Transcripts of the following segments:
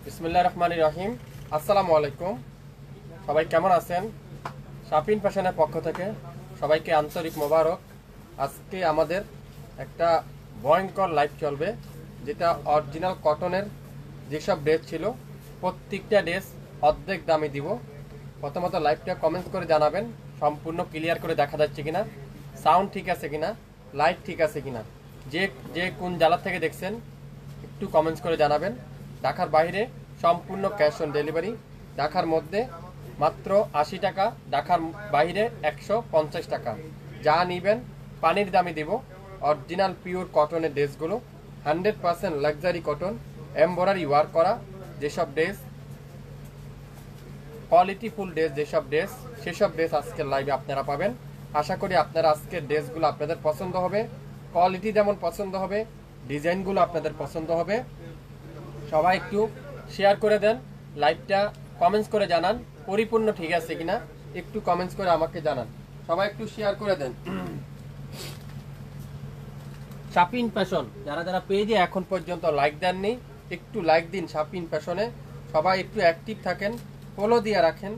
বিসমিল্লাহির রহমানির রহিম। আসসালামু আলাইকুম। সবাই কেমন আছেন? শাপিন ফ্যাশনের পক্ষ থেকে সবাইকে আন্তরিক মোবারক। আজকে আমাদের একটা ভয়ঙ্কর লাইভ চলবে, যেটা অরিজিনাল কটনের যেসব ড্রেস ছিল প্রত্যেকটা ড্রেস অর্ধেক দামে দিব। প্রথমত লাইভটা কমেন্টস করে জানাবেন সম্পূর্ণ ক্লিয়ার করে দেখা যাচ্ছে কিনা, সাউন্ড ঠিক আছে কিনা, লাইট ঠিক আছে কিনা, যে কোন জেলা থেকে দেখছেন একটু কমেন্টস করে জানাবেন। ঢাকার বাইরে সম্পূর্ণ ক্যাশ অন ডেলিভারি, ঢাকার মধ্যে মাত্র 80 টাকা, ঢাকার বাইরে 150 টাকা। যা নেবেন পানির দামে দেব। অরিজিনাল পিওর কটনের ড্রেসগুলো 100% লাক্সারি কটন, এমব্রয়ডারি ওয়ার্ক করা যেসব ড্রেস, কোয়ালিটি ফুল ড্রেস যেসব ড্রেস, সেসব ড্রেস আজকের লাইভে আপনারা পাবেন। আশা করি আপনারা আজকের ড্রেসগুলো আপনাদের পছন্দ হবে, কোয়ালিটি যেমন পছন্দ হবে, ডিজাইনগুলো আপনাদের পছন্দ হবে। সবাই একটু শেয়ার করে দেন, লাইভটা কমেন্টস করে জানান পরিপূর্ণ ঠিক আছে কিনা, একটু কমেন্টস করে আমাকে জানান। সবাই একটু শেয়ার করে দেন। শাপিন ফ্যাশন যারা যারা পেজে এখন পর্যন্ত লাইক দেননি একটু লাইক দিন। শাপিন ফ্যাশনে সবাই একটু অ্যাক্টিভ থাকেন, ফলো দিয়ে রাখেন।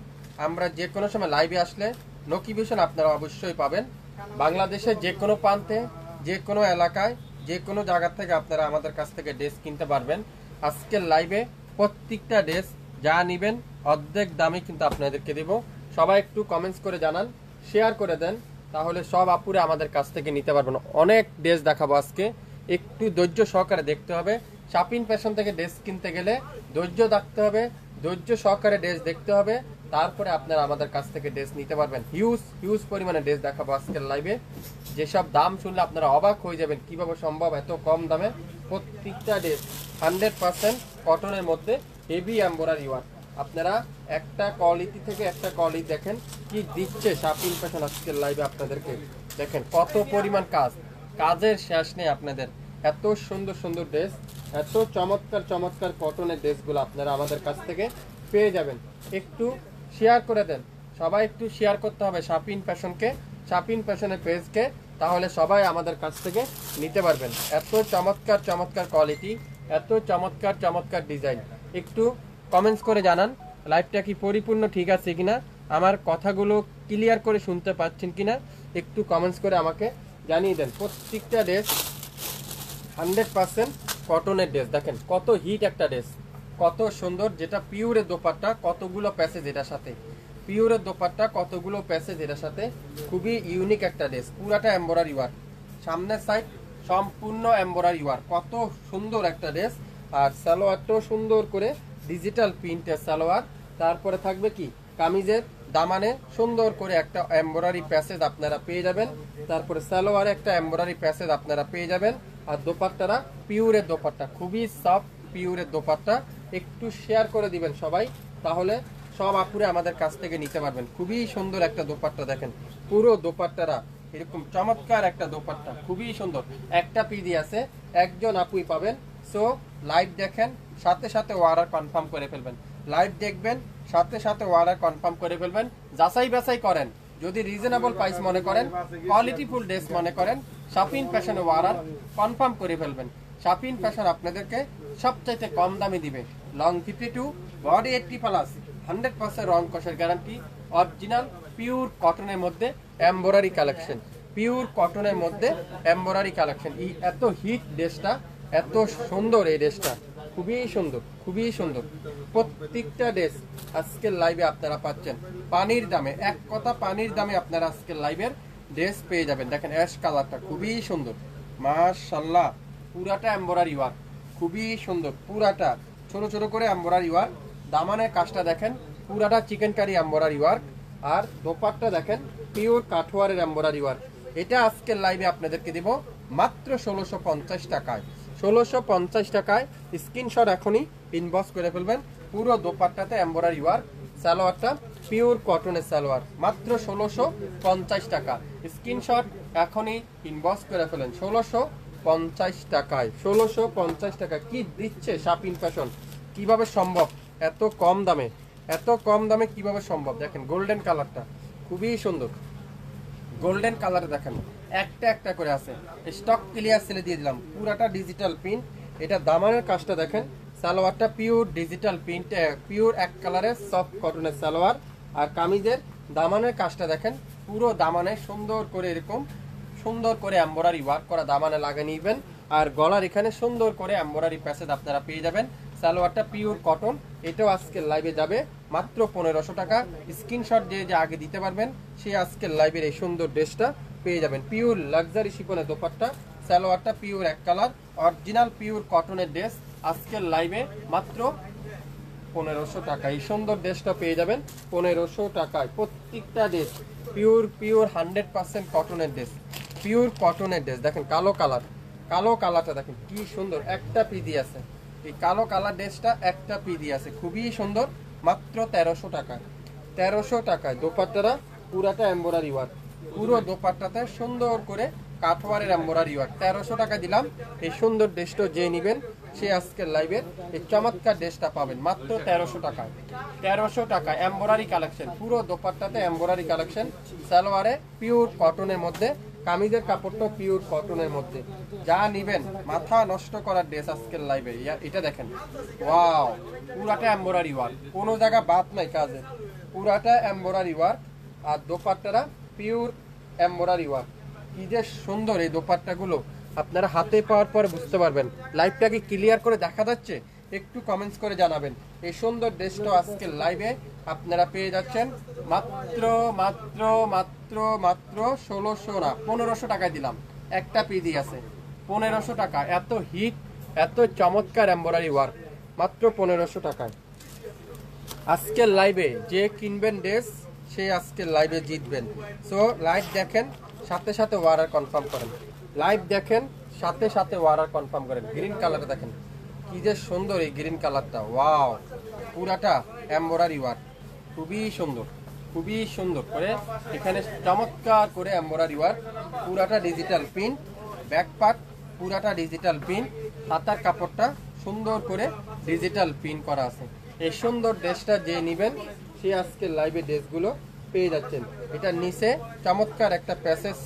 আমরা যে কোনো সময় লাইভে আসলে নোটিফিকেশন আপনারা অবশ্যই পাবেন। বাংলাদেশের যে কোনো প্রান্তে, যে কোনো এলাকায়, যে কোনো জায়গা থেকে আপনারা আমাদের কাছ থেকে ড্রেস কিনতে পারবেন। আজকের লাইভে প্রত্যেকটা ড্রেস যা নেবেন অর্ধেক দামে কিন্তু আপনাদেরকে দেব। সবাই একটু কমেন্টস করে জানান, শেয়ার করে দেন, তাহলে সব আপুরে আমাদের কাছ থেকে নিতে পারবেন। অনেক ড্রেস দেখাবো আজকে, একটু ধৈর্য সহকারে দেখতে হবে। শাপিন ফ্যাশন থেকে ড্রেস কিনতে গেলে ধৈর্য রাখতে হবে, ধৈর্য সহকারে ড্রেস দেখতে হবে, তারপরে আপনারা আমাদের কাছ থেকে ড্রেস নিতে পারবেন। হিউজ পরিমাণে ড্রেস দেখাবো আজকের লাইভে, যেসব দাম শুনলে আপনারা অবাক হয়ে যাবেন কিভাবে সম্ভব এত কম দামে। প্রত্যেকটা ড্রেস 100% কটনের মধ্যে হেভি এমব্রয়ডারি ওয়ার্ক। আপনারা একটা কোয়ালিটি থেকে একটা কোয়ালিটি দেখেন কি দিচ্ছে শাপিন ফ্যাশন আজকের লাইভে আপনাদেরকে। দেখেন কত পরিমাণ কাজ, কাজের শেষ নেই আপনাদের। এত সুন্দর সুন্দর ড্রেস, এত চমৎকার চমৎকার কটনের ড্রেসগুলো আপনারা আমাদের কাছ থেকে পেয়ে যাবেন। একটু শেয়ার করে দেন, সবাই একটু শেয়ার করতে হবে শাপিন ফ্যাশনকে, শাপিন ফ্যাশনের পেজকে, তাহলে সবাই আমাদের কাছ থেকে নিতে পারবেন। এত চমৎকার চমৎকার কোয়ালিটি, এত চমৎকার চমৎকার ডিজাইন। একটু কমেন্টস করে জানান লাইভটা কি পরিপূর্ণ ঠিক আছে কিনা, আমার কথাগুলো ক্লিয়ার করে শুনতে পাচ্ছেন কিনা, একটু কমেন্টস করে আমাকে জানিয়ে দেন। প্রত্যেকটা ড্রেস 100% কটনের ড্রেস। দেখেন কত হিট একটা ড্রেস, কত সুন্দর, যেটা পিওরের দোপাট্টা, কতগুলো প্যাসেজ এটার সাথে, পিওরের দোপাট্টা কতগুলো প্যাসেজ এটার সাথে। খুবই ইউনিক একটা ড্রেস, পুরাটা এমব্রয়ডারি ওয়ার্ক, সামনের সাইড সম্পূর্ণ এমব্রয়ডারি ওয়ার্ক, কত সুন্দর একটা ড্রেস। আর সালোয়ারটাও সুন্দর করে ডিজিটাল প্রিন্টের সালোয়ার। তারপরে থাকবে কি কামিজের দামানে সুন্দর করে একটা এমব্রয়ডারি প্যাসেজ আপনারা পেয়ে যাবেন। তারপরে সালোয়ারে একটা এমব্রয়ডারি প্যাসেজ আপনারা পেয়ে যাবেন। আর দোপাট্টারা পিওরের দোপাট্টা, খুবই সফট পিওরের দোপাট্টা। একটু শেয়ার করে দিবেন সবাই, তাহলে সব আপুরে আমাদের কাছ থেকে নিতে পারবেন। খুবই সুন্দর একটা দোপাট্টা, দেখেন পুরো দোপাট্টারা এরকম চমৎকার একটা দোপাট্টা, খুবই সুন্দর। একটা পিডি আছে, একজন আপুই পাবেন। সো লাইভ দেখেন, সাথে সাথে অর্ডার কনফার্ম করে ফেলবেন। লাইভ দেখবেন, সাথে সাথে অর্ডার কনফার্ম করে ফেলবেন। যাচাই বাছাই করেন, যদি রিজনেবল প্রাইস মনে করেন, কোয়ালিটি ফুল ড্রেস মনে করেন, শাপিন ফ্যাশনে অর্ডার কনফার্ম করে ফেলবেন। শাপিন ফ্যাশন আপনাদেরকে সবচাইতে কম দামে দিবে। লং 52, বডি 80+, 100% রং কষের গ্যারান্টি। অরিজিনাল পিওর কটনের মধ্যে এমব্রয়ডারি কালেকশন, পিওর কটনের মধ্যে এমব্রয়ডারি কালেকশন। এত হিট ড্রেসটা, এত সুন্দর এই ড্রেসটা, খুবই সুন্দর, খুবই সুন্দর। প্রত্যেকটা ড্রেস আজকের লাইভে আপনারা পাচ্ছেন পানির দামে। এক কথা পানির দামে আপনারা আজকের লাইভের ড্রেস পেয়ে যাবেন। দেখেন অ্যাশ কালারটা খুবই সুন্দর, মাশাআল্লাহ। পুরাটা এমব্রয়ডারি ওয়ার্ক, খুবই সুন্দর, পুরাটা ছোট ছোট করে এমব্রয়ডারি ওয়ার্ক। দামানের কাজটা দেখেন পুরাটা চিকেন কারি এমব্রয়ডারি ওয়ার্ক। আর দোপাট্টা দেখেন পিওর কাঠওয়ারের এমব্রয়ডারি ওয়ার্ক। এটা আজকের লাইভে আপনাদেরকে দিব মাত্র 1650 টাকায়। 1650 টাকায় স্ক্রিনশট এখনই ইনবক্স করে ফেলবেন। পুরো দোপাট্টাতে এমব্রয়ডারি ওয়ার্ক, সালোয়ারটা পিওর কটনের সালোয়ার, মাত্র 1650 টাকা। স্ক্রিনশট এখনই ইনবক্স করে ফেলেন। 1650 টাকায়, 1650 টাকা কি দিচ্ছে শাপিন ফ্যাশন। কিভাবে সম্ভব এত কম দামে, এত কম দামে কিভাবে সম্ভব? দেখেন গোল্ডেন কালারটা খুবই সুন্দর, গোল্ডেন কালারে দেখেন একটা একটা করে আছে। স্টক ক্লিয়ার সেলে দিয়ে দিলাম, পুরাটা ডিজিটাল প্রিন্ট। এটা দামানের কাজটা দেখেন, সালোয়ারটা পিওর ডিজিটাল প্রিন্ট, পিওর এক কালারের সফট কটনের সালোয়ার। আর কামিজের দামানের কাজটা দেখেন, পুরো দামানে সুন্দর করে এরকম সুন্দর করে এমব্রয়ডারি ওয়ার্ক করা দামানে লাগিয়ে নিবেন। আর গলার এখানে সুন্দর করে এমব্রয়ডারি প্যাসেজ আপনারা পেয়ে যাবেন। সালোয়ারটা পিওর কটন, এটাও আজকের লাইভে যাবে মাত্র 1500 টাকা। স্ক্রিনশট যে যে আগে দিতে পারবেন সে আজকের লাইভের এই সুন্দর ড্রেসটা পেয়ে যাবেন। পিওর লাক্সারি শিফনের দোপাট্টা, সালোয়ারটা পিওর এক কালার, অরিজিনাল পিওর কটনের ড্রেস আজকের লাইভে মাত্র 1500 টাকা। এই সুন্দর ড্রেসটা পেয়ে যাবেন 1500 টাকায়। প্রত্যেকটা ড্রেস পিওর পিওর 100% কটনের ড্রেস, পিওর কটনের ড্রেস। দেখেন কালো কালার, কালো কালারটা দেখেন কি সুন্দর, একটা পিদি আছে এই কালো কালার ড্রেসটা, একটা পিদি আছে খুবই সুন্দর, মাত্র 1300 টাকায়। 1300 টাকায় দোপাট্টারা পুরাটা এমব্রয়ডারি ওয়ার্ক, পুরো দোপাট্টাতে সুন্দর করে কাঠওয়ারের এমব্রয়ডারি ওয়ার্ক। 1300 টাকা দিলাম। এই সুন্দর ড্রেসটা যে নেবেন সে আজকের লাইভের এই চমৎকার ড্রেসটা পাবেন মাত্র 1300 টাকায়। 1300 টাকা এমব্রয়ডারি কালেকশন, পুরো দোপাট্টাতে এমব্রয়ডারি কালেকশন। সালোয়ারে পিওর কটনের মধ্যে, কামিজের কাপড়টা পিওর কটনের মধ্যে। যা নিবেন মাথা নষ্ট করার ড্রেস আজকের লাইভে। এটা দেখেন, ওয়াও, পুরাটা এমব্রয়ডারি ওয়ার্ক, কোনো জায়গা বাদ নাই কাজে, পুরাটা এমব্রয়ডারি ওয়ার্ক। আর দোপাট্টারা পিওর এমব্রয়ডারি ওয়ার্ক। কি যে সুন্দর এই দোপাট্টাগুলো, আপনারা হাতে পাওয়ার পরে বুঝতে পারবেন। লাইভটাকে ক্লিয়ার করে দেখা যাচ্ছে? একটু কমেন্টস করে জানাবেন। এই সুন্দর ড্রেসটা আজকের লাইভে আপনারা পেয়ে যাচ্ছেন মাত্র মাত্র মাত্র মাত্র 1600 না 1500 টাকায় দিলাম। একটা পিদি আছে 1500 টাকা। এত হিট, এত চমৎকার এমব্রয়ডারি ওয়ার্ক, মাত্র 1500 টাকায়। আজকের লাইভে যে কিনবেন ড্রেস সে আজকের লাইভে জিতবেন। সো লাইভ দেখেন, সাথে সাথে ওয়ারার কনফার্ম করেন। লাইভ দেখেন, সাথে সাথে ওয়ারার কনফার্ম করেন। গ্রিন কালারটা দেখেন কি যে সুন্দর, এই গ্রিন কালারটা ওয়াও, পুরাটা এমব্রয়ডারি ওয়ার্ক, খুবই সুন্দর, খুবই সুন্দর করে এখানে চমৎকার করে এমব্রয়ডারি ওয়ার্ক। পুরাটা ডিজিটাল প্রিন্ট, ব্যাক পার্ট পুরাটা ডিজিটাল প্রিন্ট, হাতার কাপড়টা সুন্দর করে ডিজিটাল প্রিন্ট করা আছে। এই সুন্দর ড্রেসটা যে নেবেন সে আজকের লাইভে ড্রেসগুলো পেয়ে যাচ্ছেন। এটা নিচে চমৎকার একটা প্যাসেজ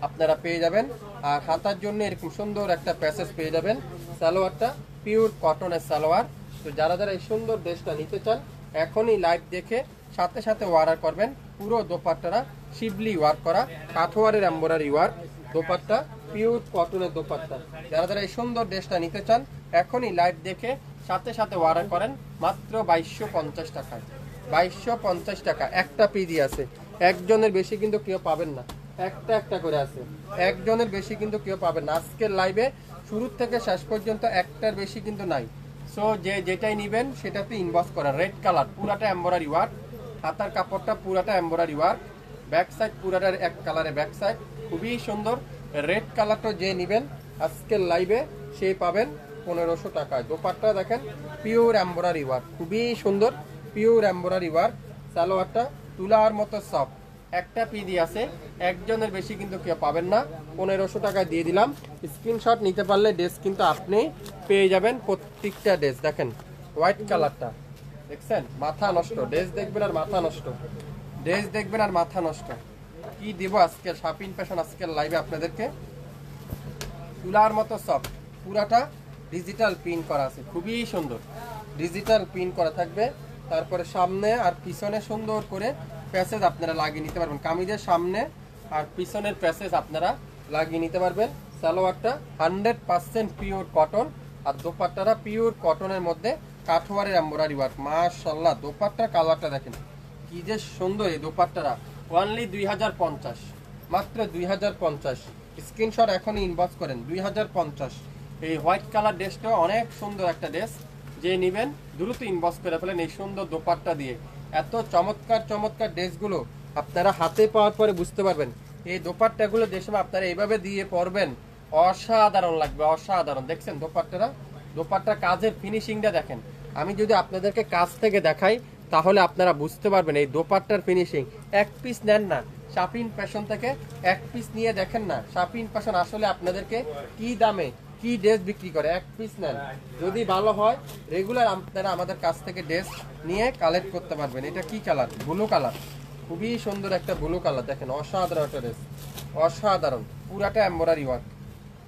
আপনারা পেয়ে যাবেন, আর হাতার জন্য এরকম সুন্দর একটা প্যাসেজ পেয়ে যাবেন। সালোয়ারটা পিওর কটনের সালোয়ার। তো যারা যারা এই সুন্দর ড্রেসটা নিতে চান এখনই লাইভ দেখে সাথে সাথে অর্ডার করবেন। পুরো দোপাট্টারা শিবলি ওয়ার্ক করা, কাঠওয়ারের এমব্রয়ডারি ওয়ার্ক, দোপাট্টা পিওর কটনের দোপাট্টা। যারা যারা এই সুন্দর ড্রেসটা নিতে চান এখনই লাইভ দেখে সাথে সাথে অর্ডার করেন মাত্র 2250 টাকায়। 2250 টাকা। একটা পিদি আছে, একজনের বেশি কিন্তু কেউ পাবেন না, একটা একটা করে আছে, একজনের বেশি কিন্তু কেউ পাবেন না। আজকের লাইভে শুরু থেকে শেষ পর্যন্ত একটার বেশি কিন্তু নাই। সো যে যেটাই নেবেন সেটাতে ইনবক্স করা। রেড কালার পুরাটা এমব্রয়ডারি ওয়ার্ক, হাতার কাপড়টা পুরাটা এমব্রয়ডারি ওয়ার্ক, ব্যাক সাইড পুরাটা এক কালারে ব্যাক সাইড, খুবই সুন্দর। রেড কালারটা যে নেবেন আজকের লাইভে সে পাবেন 1500 টাকায়। দোপাট্টা দেখেন পিওর এমব্রয়ডারি ওয়ার্ক, খুবই সুন্দর পিওর এমব্রয়ডারি ওয়ার্ক। সালোয়ারটা তুলার মতো সফট, একটা পিদি আছে, একজনের বেশি কিন্তু কেউ পাবেন না। 1500 টাকায় দিয়ে দিলাম। স্ক্রিনশট নিতে পারলে ড্রেস কিন্তু আপনি পেয়ে যাবেন প্রত্যেকটা ড্রেস। দেখেন হোয়াইট কালারটা দেখছেন, মাথা নষ্ট ড্রেস দেখবেন আর মাথা নষ্ট, ড্রেস দেখবেন আর মাথা নষ্ট। কি দিব আজকের শাপিন ফ্যাশন আজকের লাইভে আপনাদেরকে, তুলার মতো সফট, পুরাটা ডিজিটাল প্রিন্ট করা আছে, খুবই সুন্দর ডিজিটাল প্রিন্ট করা থাকবে। তারপরে সামনে আর পিছনে সুন্দর করে প্যাসেজ আপনারা লাগিয়ে নিতে পারবেন। কামিজের সামনে আর পিছনের প্যাসেজ আপনারা লাগিয়ে নিতে পারবেন। সালোয়ারটা 100% পিওর কটন, আর দোপাট্টাটা পিওর কটনের মধ্যে কাঠওয়ারের এমব্রয়ডারি ওয়ার্ক। মাশাআল্লাহ, দোপাট্টার কালারটা দেখেন কি যে সুন্দর। এই দোপাট্টাটা অনলি 2050, মাত্র 2050। স্ক্রিনশট এখনই ইনবক্স করেন 2050। এই হোয়াইট কালার ড্রেসটা অনেক সুন্দর একটা ড্রেস, যে নেবেন দ্রুত ইনবক্স করে ফেলেন এই সুন্দর দোপাট্টা দিয়ে। এত চমৎকার চমৎকার ড্রেসগুলো আপনারা হাতে পাওয়ার পরে বুঝতে পারবেন। এই দোপাট্টাগুলো যে সময় আপনারা এইভাবে দিয়ে পরবেন অসাধারণ লাগবে, অসাধারণ। দেখছেন দোপাট্টাটা, দোপাট্টার কাজের ফিনিশিংটা দেখেন। আমি যদি আপনাদেরকে কাছ থেকে দেখাই তাহলে আপনারা বুঝতে পারবেন এই দোপাট্টার ফিনিশিং। এক পিস নেন না শাপিন ফ্যাশন থেকে, এক পিস নিয়ে দেখেন না শাপিন ফ্যাশন আসলে আপনাদেরকে কি দামে কি ড্রেস বিক্রি করে। এক পিস নেন, যদি ভালো হয় রেগুলার আপনারা আমাদের কাছ থেকে ড্রেস নিয়ে কালেক্ট করতে পারবেন। এটা কি কালার? ব্লু কালার, খুবই সুন্দর একটা ব্লু কালার। দেখেন অসাধারণ একটা ড্রেস, অসাধারণ। পুরাটা এমব্রয়ডারি ওয়ার্ক,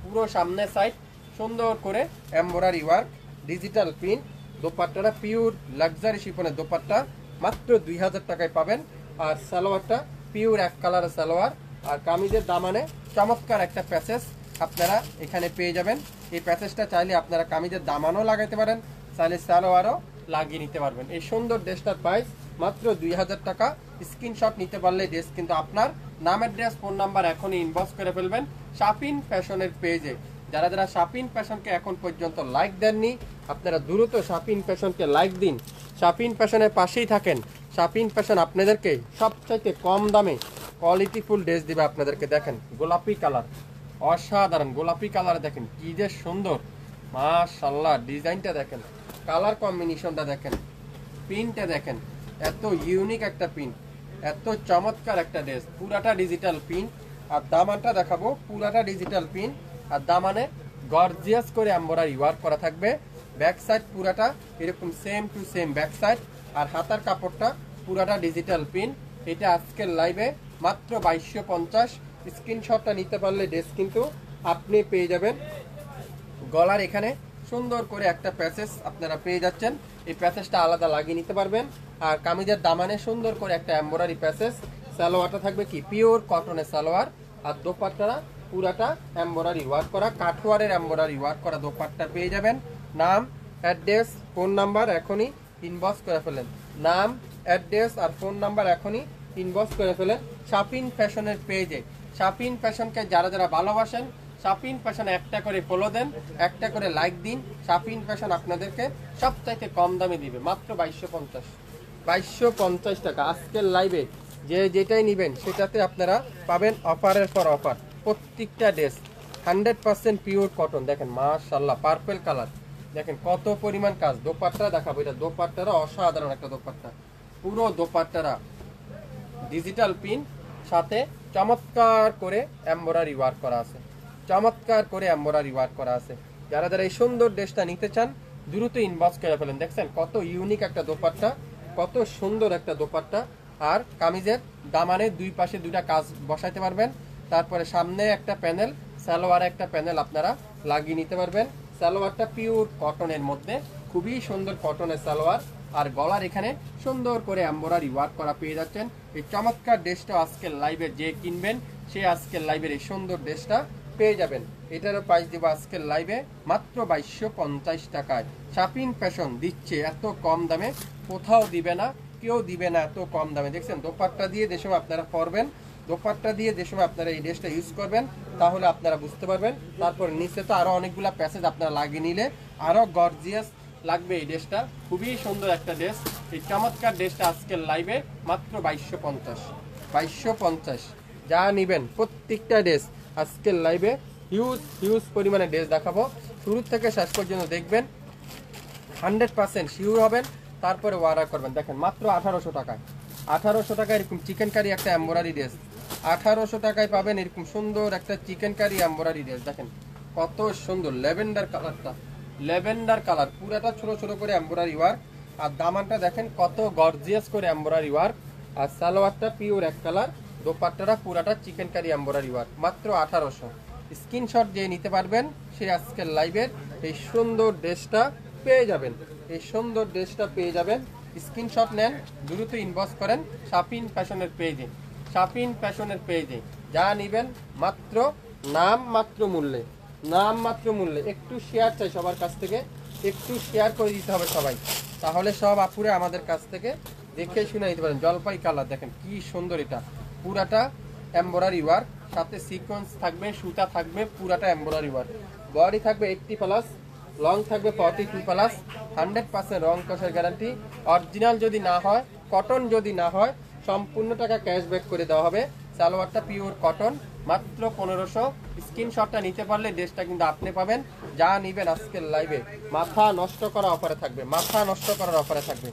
পুরো সামনের সাইড সুন্দর করে এমব্রয়ডারি ওয়ার্ক, ডিজিটাল প্রিন্ট। দোপাট্টাটা পিওর লাক্সারি শিফনের দোপাট্টা, মাত্র 2000 টাকায় পাবেন। আর সালোয়ারটা পিওর এক কালারের সালোয়ার। আর কামিজের দামানে চমৎকার একটা প্যাচেস আপনারা এখানে পেয়ে যাবেন। এই প্যাচেসটা চাইলে আপনারা কামিজের দামানও লাগাইতে পারেন, চাইলে সালোয়ারও লাগিয়ে নিতে পারবেন। এই সুন্দর ড্রেসটার প্রাইস মাত্র 2000 টাকা। স্ক্রিনশট নিতে পারলে ড্রেস কিন্তু আপনার নামের ড্রেস, ফোন নাম্বার এখনই ইনবক্স করে ফেলবেন শাপিন ফ্যাশনের পেজে। যারা যারা শাপিন ফ্যাশনকে এখন পর্যন্ত লাইক দেননি, আপনারা দ্রুত শাপিন ফ্যাশনকে লাইক দিন, শাপিন ফ্যাশনের পাশেই থাকেন। শাপিন ফ্যাশন আপনাদেরকে সবচাইতে কম দামে কোয়ালিটিফুল ড্রেস দিবে আপনাদেরকে। দেখেন গোলাপি কালার, অসাধারণ গোলাপি কালার, দেখেন কি যে সুন্দর, মাশাআল্লাহ। ডিজাইনটা দেখেন, কালার কম্বিনেশনটা দেখেন, প্রিন্টটা দেখেন, এত ইউনিক একটা প্রিন্ট, এত চমৎকার একটা ড্রেস। পুরাটা ডিজিটাল প্রিন্ট। আর দামানটা দেখাবো, পুরাটা ডিজিটাল প্রিন্ট। আর দামানে গর্জিয়াস করে এমব্রয়ডারি ওয়ার্ক করা থাকবে। ব্যাক সাইড পুরাটা এরকম same to same back side. আর হাতার কাপড়টা পুরাটা ডিজিটাল প্রিন্ট। এটা আজকের লাইভে মাত্র 2250। স্ক্রিনশটটা নিতে পারলে ড্রেস কিন্তু আপনি পেয়ে যাবেন। গলার এখানে সুন্দর করে একটা প্যাচেস আপনারা পেয়ে যাচ্ছেন, এই প্যাচেসটা আলাদা লাগিয়ে নিতে পারবেন। আর কামিজের দামানে সুন্দর করে একটা এমব্রয়ডারি প্যাচেস। সালোয়ারটা থাকবে কি পিওর কটনের সালোয়ার। আর দোপাট্টাটা পুরাটা এমব্রয়ডারি ওয়ার্ক করা, কাঠওয়ারের এমব্রয়ডারি ওয়ার্ক করা দোপাট্টা পেয়ে যাবেন। নাম, অ্যাড্রেস, ফোন নাম্বার এখনই ইনবক্স করে ফেলেন। নাম, অ্যাড্রেস আর ফোন নাম্বার এখনই ইনবক্স করে ফেলেন শাপিন ফ্যাশনের পেজে। শাপিন ফ্যাশনকে যারা যারা ভালোবাসেন, শাপিন ফ্যাশন একটা করে ফলো দেন, একটা করে লাইক দিন। শাপিন ফ্যাশন আপনাদেরকে সবচাইতে কম দামে দিবে মাত্র 2250। 2250 টাকা আজকের লাইভে যে যেটাই নেবেন সেটাতে আপনারা পাবেন অফারের পর অফার। প্রত্যেকটা ড্রেস 100% পিওর কটন। দেখেন মাশাআল্লাহ, পার্পল কালার, দেখেন কত পরিমাণ কাজ। দোপাট্টা দেখাবো, এটা দোপাট্টারা অসাধারণ একটা দোপাট্টা। পুরো দোপাট্টারা ডিজিটাল প্রিন্ট, সাথে চমৎকার করে এমব্রয়ডারি ওয়ার্ক করা আছে, চমৎকার করে এমব্রয়ডারি ওয়ার্ক করা আছে। যারা যারা এই সুন্দর ড্রেসটা নিতে চান দ্রুত ইনবক্স করে ফেলেন। দেখছেন কত ইউনিক একটা দোপাট্টা, কত সুন্দর একটা দোপাট্টা। আর কামিজের দামানে দুই পাশে দুইটা কাজ বসাইতে পারবেন। তারপরে সামনে একটা প্যানেল, সালোয়ারে একটা প্যানেল আপনারা লাগিয়ে নিতে পারবেন। সালোয়ারটা পিওর কটনের মধ্যে, খুবই সুন্দর কটনের সালোয়ার। আর গলার এখানে সুন্দর করে এমব্রয়ডারি ওয়ার্ক করা পেয়ে যাচ্ছেন। এই চমৎকার ড্রেসটা আজকের লাইভে যে কিনবেন সে আজকের লাইভের এই সুন্দর ড্রেসটা পেয়ে যাবেন। এটারও প্রাইস দিব আজকের লাইভে মাত্র 2250 টাকায়। শাপিন ফ্যাশন দিচ্ছে এত কম দামে, কোথাও দিবে না, কেউ দিবে না এত কম দামে। দেখছেন দোপাট্টা দিয়ে যে সময় আপনারা পরবেন, দোপাট্টা দিয়ে যে সময় আপনারা এই ড্রেসটা ইউজ করবেন তাহলে আপনারা বুঝতে পারবেন। তারপর নিচে তো আরো অনেকগুলা প্যাসেজ আপনারা লাগিয়ে নিলে আরো গর্জিয়াস লাগবে এই ড্রেসটা। খুবই সুন্দর একটা ড্রেস। এই চমৎকার ড্রেসটা আজকের লাইভে মাত্র 2250। 2250 যা নিবেন প্রত্যেকটা ড্রেস আজকের লাইভে হিউজ হিউজ পরিমাণে ড্রেস দেখাবো। শুরু থেকে শেষ পর্যন্ত দেখবেন, 100% শিওর হবেন, তারপরে অর্ডার করবেন। দেখেন মাত্র 1800 টাকায়, 1800 টাকায় এরকম চিকেন কারি একটা এমব্রয়ডারি ড্রেস। 1800 টাকায় পাবেন এরকম সুন্দর একটা চিকেন কারি এমব্রয়ডারি ড্রেস। দেখেন কত সুন্দর ল্যাভেন্ডার কালারটা, ল্যাভেন্ডার কালার, পুরাটা ছোট ছোট করে এমব্রয়ডারি ওয়ার্ক। আর দামানটা দেখেন কত গর্জিয়াস করে এমব্রয়ডারি ওয়ার্ক। আর সালোয়ারটা পিওর এক কালার, দোপাট্টাটা পুরাটা চিকেন কারি এমব্রয়ডারি ওয়ার্ক, মাত্র 1800। স্ক্রিনশট যে নিতে পারবেন সে আজকের লাইভের এই সুন্দর ড্রেসটা পেয়ে যাবেন, এই সুন্দর ড্রেসটা পেয়ে যাবেন। স্ক্রিনশট নেন, দ্রুত ইনবক্স করেন শাপিন ফ্যাশনের পেজে। শাপিন ফ্যাশনের পেজে যা নেবেন মাত্র নাম মাত্র মূল্যে, নাম মাত্র মূল্যে। একটু শেয়ার চাই সবার কাছ থেকে, একটু শেয়ার করে দিতে হবে সবাই, তাহলে সব আপুরে আমাদের কাছ থেকে দেখে শুনে নিতে পারেন। জলপাই কালার দেখেন কি সুন্দর, এটা পুরাটা এমব্রয়ডারি ওয়ার্ক, সাথে সিকোয়েন্স থাকবে, সুতা থাকবে, পুরাটা এমব্রয়ডারি ওয়ার্ক। বডি থাকবে 80+, লং থাকবে 42+, 100% রং কষের গ্যারান্টি। অরিজিনাল যদি না হয়, কটন যদি না হয়, সম্পূর্ণ টাকা ক্যাশব্যাক করে দেওয়া হবে। সালোয়ারটা পিওর কটন, মাত্র 1500। স্ক্রিনশটটা নিতে পারলে ড্রেসটা কিন্তু আপনি পাবেন। যা নিবেন আজকের লাইভে মাথা নষ্ট করা অফারে থাকবে, মাথা নষ্ট করার অফারে থাকবে।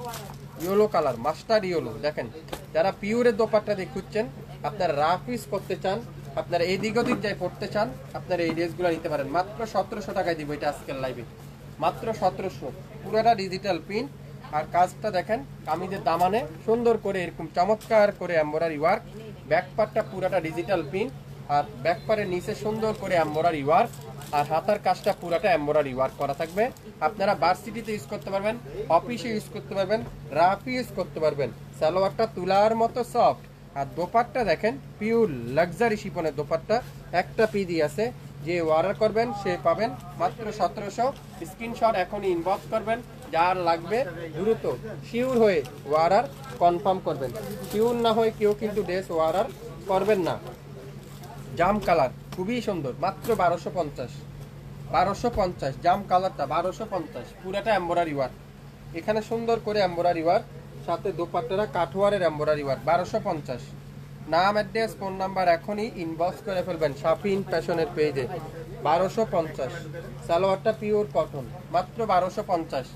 Yellow colour, master yellow. দেখেন যারা পিওরের দোপাট্টা দিয়ে খুঁজছেন, আপনারা রাফ ইউজ করতে চান, আপনারা এদিক ওদিক যাই পড়তে চান, আপনারা এই ড্রেসগুলো নিতে পারেন। মাত্র 1700 টাকায় দিব এটা আজকের লাইভে, মাত্র 1700। পুরোটা ডিজিটাল প্রিন্ট। আর কাজটা দেখেন কামিজের দামানে সুন্দর করে এরকম চমৎকার করে এমব্রয়ডারি ওয়ার্ক। ব্যাক পার্টটা পুরোটা ডিজিটাল প্রিন্ট, আর ব্যাক পার্টের নিচে সুন্দর করে এমব্রয়ডারি ওয়ার্ক, আর হাতার কাজটা পুরোটা এমব্রয়ডারি ওয়ার্ক করা থাকবে। আপনারা ভার্সিটিতে ইউজ করতে পারবেন, অফিসে ইউজ করতে পারবেন, রাফ ইউজ করতে পারবেন। সালোয়ারটা তুলার মতো সফট, আর দোপাট্টা দেখেন পিওর লাক্সারি শিপনের দোপাট্টা। একটা পিডি আছে, যে অর্ডার করবেন সে পাবেন মাত্র 1700। স্ক্রিনশট এখনই ইনবক্স করবেন, যার লাগবে দ্রুত শিওর হয়ে অর্ডার কনফার্ম করবেন। শিওর না হয়ে কেউ কিন্তু ড্রেস অর্ডার করবেন না। জাম কালার খুবই সুন্দর, মাত্র 1250। 1250 জাম কালারটা 1250, পুরাটা এমব্রয়ডারি ওয়ার্ক। এখানে সুন্দর করে এমব্রয়ডারি ওয়ার্ক, সাথে দোপাট্টারা কাঠওয়ারের এমব্রয়ডারি ওয়ার্ক। 1250। নাম, অ্যাড্রেস, ফোন নাম্বার এখনই ইনবক্স করে ফেলবেন শাপিন ফ্যাশনের পেজে। 1250। সালোয়ারটা পিওর কটন, মাত্র 1250।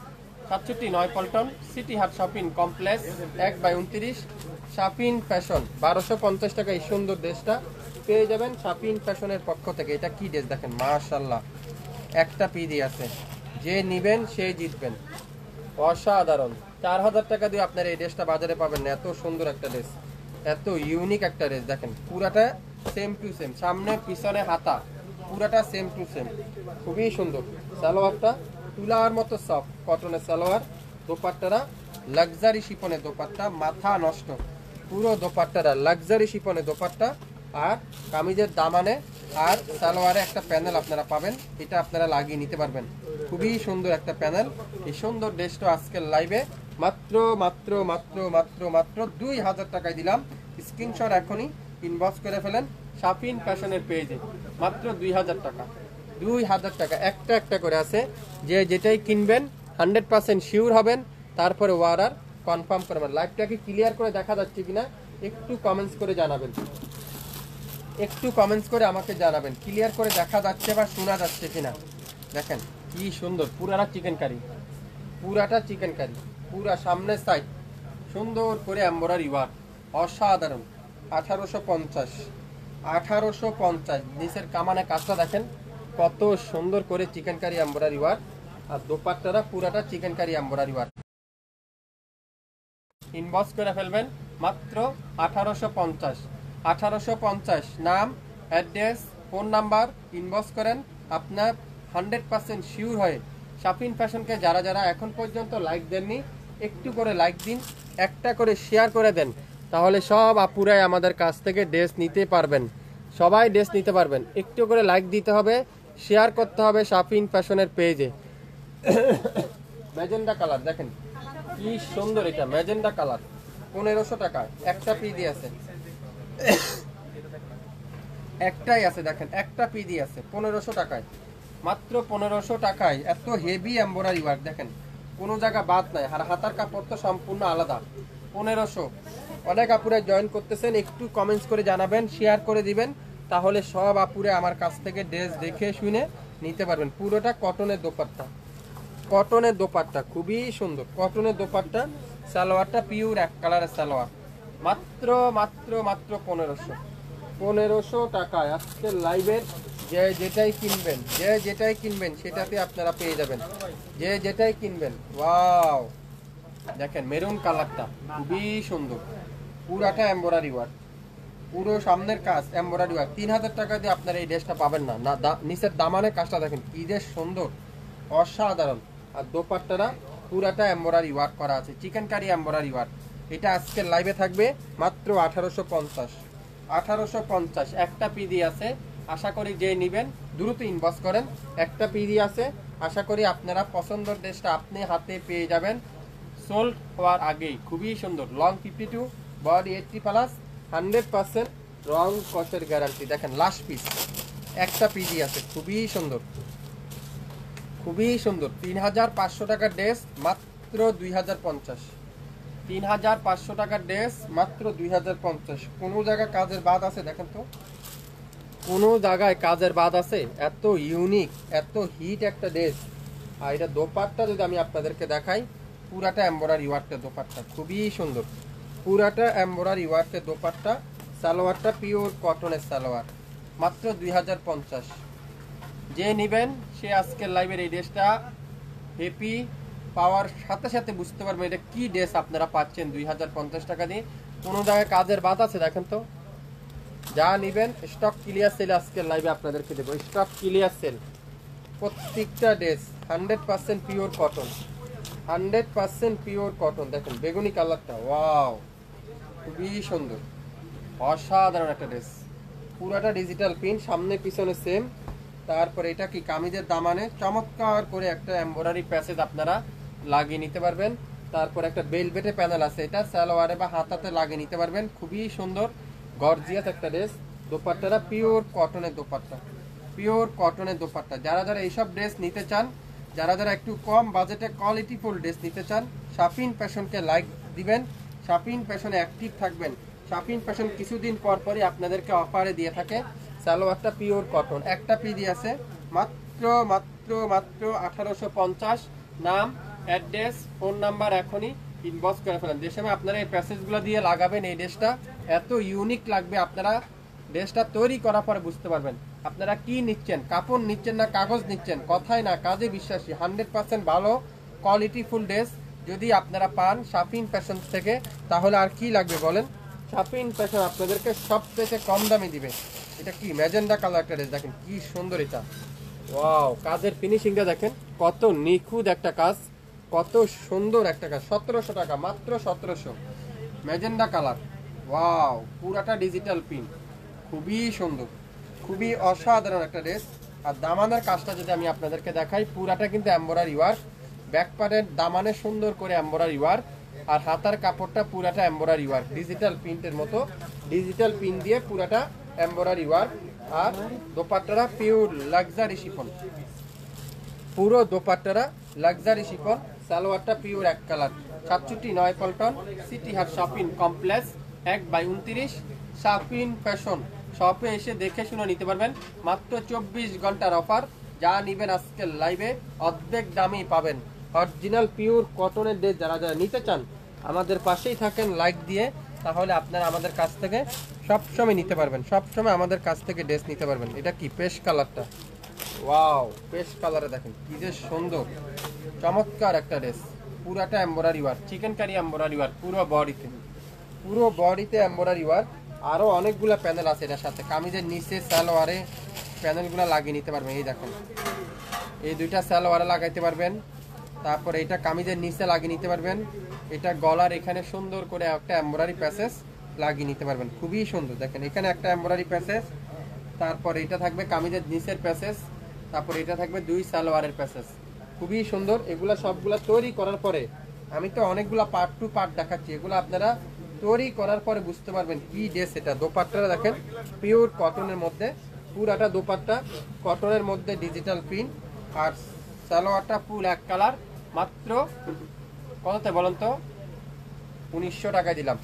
67 নয়পল্টন সিটি হাট শপিং কমপ্লেক্স 1/29 শাপিন ফ্যাশন। 1250 টাকা এই সুন্দর ড্রেসটা পেয়ে যাবেন শাপিন ফ্যাশনের পক্ষ থেকে। এটা কি ড্রেস দেখেন, মাশাআল্লাহ, একটা পিডি আছে, যে নিবেন সেই জিতবেন। অসাধারণ। 4000 টাকা দিয়ে আপনার এই ড্রেসটা বাজারে পাবেন না। এত সুন্দর একটা ড্রেস, এত ইউনিক একটা ড্রেস। দেখেন পুরাটা সেম টু সেম, সামনে পিছনে হাতা পুরাটা সেম টু সেম, খুবই সুন্দর। সালোয়ারটা তুলার মতো সফট কটনের সালোয়ার। দোপাট্টারা লাক্সারি শিপনের দোপাট্টা, মাথা নষ্ট। পুরো দোপাট্টারা লাক্সারি শিপনের দোপাট্টা, আর কামিজের দামানে আর সালোয়ারে একটা প্যানেল আপনারা পাবেন, এটা আপনারা লাগিয়ে নিতে পারবেন। খুবই সুন্দর একটা প্যানেল। এই সুন্দর ড্রেসটা আজকের লাইভে মাত্র মাত্র মাত্র মাত্র মাত্র 2000 টাকায় দিলাম। স্ক্রিনশট এখনই ইনবক্স করে ফেলেন শাপিন ফ্যাশনের পেজে, মাত্র 2000 টাকা। 2000 টাকা একটা একটা করে আছে, যে যেটাই কিনবেন 100% শিওর হবেন, তারপরে অর্ডার কনফার্ম করবেন। লাইভটাকে ক্লিয়ার করে দেখা যাচ্ছে কিনা একটু কমেন্টস করে জানাবেন, একটু কমেন্টস করে আমাকে জানাবেন ক্লিয়ার করে দেখা যাচ্ছে বা শোনা যাচ্ছে কিনা। দেখেন কি সুন্দর, পুরাটা চিকেন কারি, পুরাটা চিকেন কারি, পুরা সামনের সাইড সুন্দর করে এমব্রয়ডারি ওয়ার্ক, অসাধারণ। 1850। 1850। নিচের কামানে কাজটা দেখেন কত সুন্দর করে চিকেন কারি এমব্রয়ডারি ওয়ার্ক, আর দোপাট্টারা পুরাটা chikankari embroidery work. Inbox করে ফেলবেন মাত্র 1850। 1850। নাম, অ্যাড্রেস, ফোন নাম্বার ইনবক্স করেন। আপনার 100% শিওর হয়ে শাপিন ফ্যাশনকে যারা যারা এখন পর্যন্ত লাইক দেননি, একটু করে লাইক দিন, একটা করে শেয়ার করে দেন, তাহলে সব আপুরাই আমাদের কাছ থেকে ড্রেস নিতে পারবেন। সবাই ড্রেস নিতে পারবেন। একটু করে লাইক দিতে হবে, শেয়ার করতে হবে শাপিন ফ্যাশনের পেজে। ম্যাজেন্ডা কালার দেখেন কি সুন্দর, এটা ম্যাজেন্ডা কালার। 1500 টাকা একটা পিডি আছে, একটাই আছে দেখেন, একটা পিডি আছে 1500 টাকায়, মাত্র 1500 টাকায়। এত হেভি এমব্রয়ডারি ওয়ার্ক দেখেন, কোনো জায়গা বাদ নাই, আর হাতার কাপড় তো সম্পূর্ণ আলাদা। 1500। অনেক আপুরে জয়েন করতেছেন, একটু কমেন্টস করে জানাবেন, শেয়ার করে দিবেন, তাহলে সব আপুরে আমার কাছ থেকে ড্রেস দেখে শুনে নিতে পারবেন। পুরোটা কটনের দোপাট্টা, কটনের দোপাট্টা খুবই সুন্দর, কটনের দোপাট্টা। সালোয়ারটা পিওর এক কালারের সালোয়ার, মাত্র মাত্র মাত্র 1500। 1500 টাকায় আজকে লাইভের যে যেটাই কিনবেন, যে যেটাই কিনবেন সেটাতে আপনারা পেয়ে যাবেন, যে যেটাই কিনবেন। ওয়াও, দেখেন মেরুন কালারটা খুবই সুন্দর, পুরাটা এমব্রয়ডারি ওয়ার্ক, পুরো সামনের কাজ এমব্রয়ডারি ওয়ার্ক। 3000 টাকা দিয়ে আপনারা এই ড্রেসটা পাবেন না। নিচের দামানের কাজটা দেখেন কি যে সুন্দর, অসাধারণ। আর দোপাট্টারা পুরাটা এমব্রয়ডারি ওয়ার্ক করা আছে, চিকেন কারি এমব্রয়ডারি ওয়ার্ক। এটা আজকের লাইভে থাকবে মাত্র 1850। 1850। একটা পিডি আছে, আশা করি যে নেবেন দ্রুত ইনবক্স করেন। একটা পিডি আছে, আশা করি আপনারা পছন্দের ড্রেসটা আপনি হাতে পেয়ে যাবেন সোল্ড হওয়ার আগেই। খুবই সুন্দর, লং 52, বডি 80+, 100% রং কসের গ্যারান্টি। দেখেন লাস্ট পিস, একটা পিডি আছে, খুবই সুন্দর, খুবই সুন্দর। 3500 টাকার ড্রেস মাত্র 2050। 3500 টাকার ড্রেস মাত্র 2050। কোনো জায়গায় কাজের বাদ আছে দেখেন তো, কোনো জায়গায় কাজের বাদ আছে? এত ইউনিক, এত হিট একটা ড্রেস। আর এটা দোপাট্টা যদি আমি আপনাদেরকে দেখাই, পুরাটা এমব্রয়ডারি ওয়ার্কটা দোপাট্টা, খুবই সুন্দর। পুরাটা এমব্রয়ডারি ওয়ার্কের দোপাট্টা, সালোয়ারটা পিওর কটনের সালোয়ার, মাত্র 2050। যে নেবেন সে আজকের লাইভের এই ড্রেসটা হ্যাপি পাওয়ার সাথে সাথে বুঝতে পারবেন এটা কি ড্রেস আপনারা পাচ্ছেন 2050 টাকা দিয়ে। কোনো জায়গায় কাজের বাদ আছে দেখেন তো। যা নেবেন স্টক ক্লিয়ার সেল আজকের লাইভে আপনাদেরকে দেবো, স্টক ক্লিয়ার সেল। প্রত্যেকটা dress 100% pure cotton, 100% pure cotton. দেখেন বেগুনি কালারটা, ওয়াও খুবই সুন্দর, অসাধারণ একটা ড্রেস। পুরাটা ডিজিটাল প্রিন্ট, সামনে পিছনে সেম। তারপরে এটা কি কামিজের দামানে চমৎকার করে একটা এমব্রয়ডারি প্যাসেজ আপনারা লাগিয়ে নিতে পারবেন। তারপর একটা বেলভেটে প্যানেল আছে, এটা সালোয়ারে বা হাতাতে লাগিয়ে নিতে পারবেন। খুবই সুন্দর গর্জিয়াস একটা ড্রেস। দোপাট্টাটা পিওর কটনের দোপাট্টা, পিওর কটনের দোপাট্টা। যারা যারা এইসব ড্রেস নিতে চান, যারা যারা একটু কম বাজেটে কোয়ালিটিফুল ড্রেস নিতে চান, শাপিন ফ্যাশনকে লাইক দিবেন, শাপিন ফ্যাশনে অ্যাক্টিভ থাকবেন। শাপিন ফ্যাশন কিছুদিন পর পরই আপনাদেরকে অফারে দিয়ে থাকে। সালোয়ারটা পিওর কটন, একটা পিডি আছে মাত্র মাত্র মাত্র 1850। নাম, অ্যাড্রেস, ফোন নাম্বার এখনই ইনবক্স করে ফেলেন। যে সময় আপনারা এই প্যাসেজগুলো দিয়ে লাগাবেন এই ড্রেসটা এত ইউনিক লাগবে, আপনারা ড্রেসটা তৈরি করার পরে বুঝতে পারবেন আপনারা কি নিচ্ছেন, কাপড় নিচ্ছেন না কাগজ নিচ্ছেন। কথাই না কাজে বিশ্বাসী, 100% ভালো কোয়ালিটিফুল ড্রেস যদি আপনারা পান শাপিন ফ্যাশন থেকে, তাহলে আর কি লাগবে বলেন। শাপিন ফ্যাশন আপনাদেরকে সবথেকে কম দামে দিবে। এটা কি ম্যাজেন্ডা কালার একটা ড্রেস, দেখেন কি সুন্দর এটা, ওয়াও। কাজের ফিনিশিংটা দেখেন কত নিখুঁত একটা কাজ, কত সুন্দর একটা কাজ। 1700 টাকা, মাত্র 1700। ম্যাজেন্ডা কালার, ওয়াও, পুরাটা ডিজিটাল প্রিন্ট, খুবই সুন্দর, খুবই অসাধারণ একটা ড্রেস। আর দামানের কাজটা যদি আমি আপনাদেরকে দেখাই, পুরাটা কিন্তু এমব্রয়ডারি ওয়ার্ক। ব্যাক পার্টের দামানে সুন্দর করে এমব্রয়ডারি ওয়ার্ক, আর হাতার কাপড়টা পুরাটা এমব্রয়ডারি ওয়ার্ক, ডিজিটাল প্রিন্টের মতো ডিজিটাল প্রিন্ট দিয়ে পুরাটা এমব্রয়ডারি ওয়ার্ক। আর দোপাট্টারা পিওর লাক্সারি শিফন, পুরো দোপাট্টারা লাক্সারি শিফন। সালোয়ারটা পিওর এক কালার। 67 পল্টন, সিটি হাট শপিং কমপ্লেক্স, 1/29, শাপিন ফ্যাশন। শপে এসে দেখে শুনে নিতে পারবেন। মাত্র 24 ঘন্টার অফার। যা নিবেন আজকের লাইভে অর্ধেক দামেই পাবেন। অরিজিনাল পিওর কটনের ড্রেস যারা যারা নিতে চান আমাদের পাশেই থাকেন লাইক দিয়ে, তাহলে আপনারা আমাদের কাছ থেকে সবসময় নিতে পারবেন, সবসময় আমাদের কাছ থেকে ড্রেস নিতে পারবেন। এটা কি পেস্ট কালারটা, ওয়াও, পেস্ট কালারে দেখেন কি যে সুন্দর, চমৎকার একটা ড্রেস। পুরাটা embroidery work, chikankari embroidery work পুরো বডিতে, পুরো বডিতে এমব্রয়ডারি ওয়ার্ক। আরও অনেকগুলো প্যানেল আছে এটার সাথে। কামিজের নিচে সালোয়ারে প্যানেলগুলো লাগিয়ে নিতে পারবেন। এই দেখেন এই দুইটা সালোয়ারে লাগাইতে পারবেন। তারপরে এটা কামিজের নিচে লাগিয়ে নিতে পারবেন। এটা গলার এখানে সুন্দর করে একটা এমব্রয়ডারি প্যাসেজ লাগিয়ে নিতে পারবেন, খুবই সুন্দর। দেখেন এখানে একটা এমব্রয়ডারি প্যাসেজ, তারপর এটা থাকবে কামিজের নিচের প্যাসেজ, তারপর এটা থাকবে দুই সালোয়ারের প্যাসেজ, খুবই সুন্দর। এগুলা সবগুলা তৈরি করার পরে, আমি তো অনেকগুলা পার্ট টু পার্ট দেখাচ্ছি, এগুলো আপনারা তৈরি করার পরে বুঝতে পারবেন কি ড্রেস এটা। দোপাট্টাটা দেখেন পিওর কটনের মধ্যে, পুরাটা দোপাট্টা কটনের মধ্যে ডিজিটাল প্রিন্ট। আর সালোয়ারটা ফুল এক কালার। মাত্র কততে বলেন তো? 1900 টাকায় দিলাম,